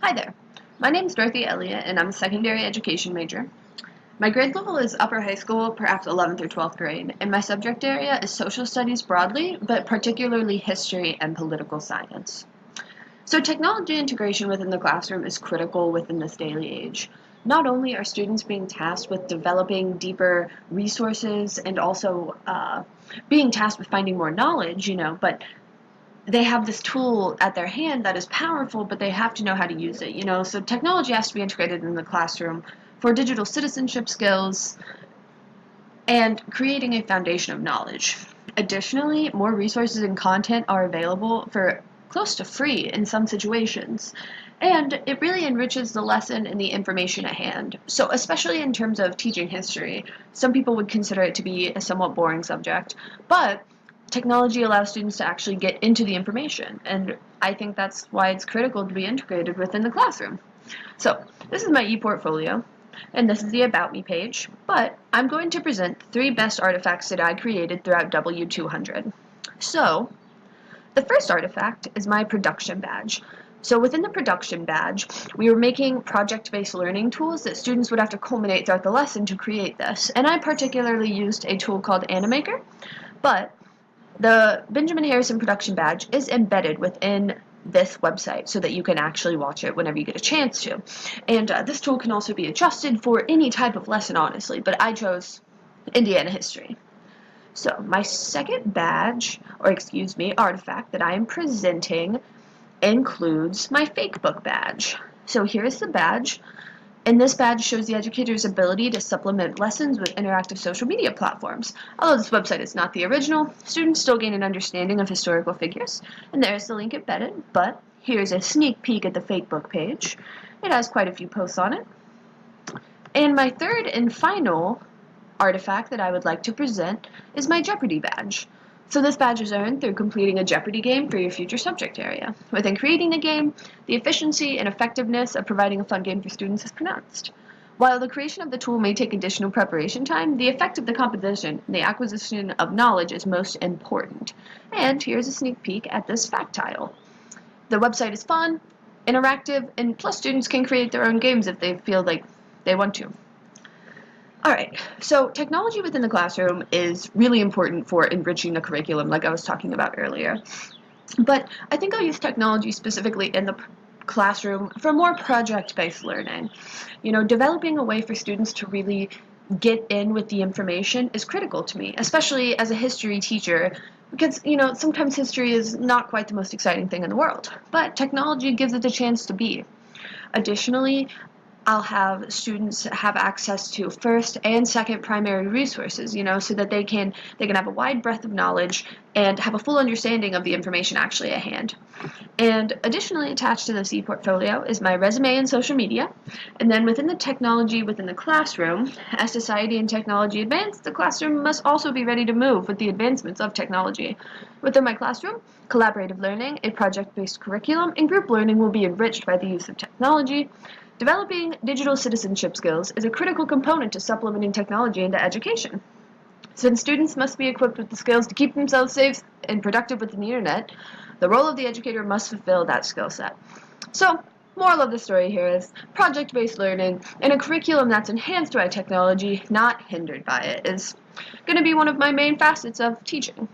Hi there. My name is Dorothy Elliott, and I'm a secondary education major. My grade level is upper high school, perhaps 11th or 12th grade, and my subject area is social studies broadly, but particularly history and political science. So technology integration within the classroom is critical within this daily age. Not only are students being tasked with developing deeper resources and also being tasked with finding more knowledge, but they have this tool at their hand that is powerful, but they have to know how to use it, So technology has to be integrated in the classroom for digital citizenship skills and creating a foundation of knowledge. Additionally, more resources and content are available for close to free in some situations. And it really enriches the lesson and the information at hand. So especially in terms of teaching history, some people would consider it to be a somewhat boring subject, but technology allows students to actually get into the information, and I think that's why it's critical to be integrated within the classroom. So this is my e-portfolio, and this is the About Me page, but I'm going to present 3 best artifacts that I created throughout W200. So the first artifact is my production badge. So within the production badge, we were making project-based learning tools that students would have to culminate throughout the lesson to create this, and I particularly used a tool called Animaker, but the Benjamin Harrison production badge is embedded within this website so that you can actually watch it whenever you get a chance to. And this tool can also be adjusted for any type of lesson, honestly, but I chose Indiana history. So my second badge, artifact that I am presenting includes my fake book badge. So here is the badge. And this badge shows the educator's ability to supplement lessons with interactive social media platforms. Although this website is not the original, students still gain an understanding of historical figures. And there's the link embedded, but here's a sneak peek at the fake book page. It has quite a few posts on it. And my third and final artifact that I would like to present is my Jeopardy badge. So this badge is earned through completing a Jeopardy game for your future subject area. Within creating the game, the efficiency and effectiveness of providing a fun game for students is pronounced. While the creation of the tool may take additional preparation time, the effect of the composition and the acquisition of knowledge is most important. And here's a sneak peek at this fact tile. The website is fun, interactive, and plus students can create their own games if they feel like they want to. Alright, so technology within the classroom is really important for enriching the curriculum like I was talking about earlier. But I think I'll use technology specifically in the classroom for more project-based learning. Developing a way for students to really get in with the information is critical to me, especially as a history teacher, because, sometimes history is not quite the most exciting thing in the world, but technology gives it the chance to be. Additionally, I'll have students have access to first and second primary resources, so that they can have a wide breadth of knowledge and have a full understanding of the information actually at hand. And additionally attached to this e-portfolio is my resume and social media. And then within the technology within the classroom, as society and technology advance, the classroom must also be ready to move with the advancements of technology. Within my classroom, collaborative learning, a project-based curriculum, and group learning will be enriched by the use of technology. Developing digital citizenship skills is a critical component to supplementing technology into education. Since students must be equipped with the skills to keep themselves safe and productive within the internet, the role of the educator must fulfill that skill set. So, moral of the story here is project-based learning and a curriculum that's enhanced by technology, not hindered by it, is going to be one of my main facets of teaching.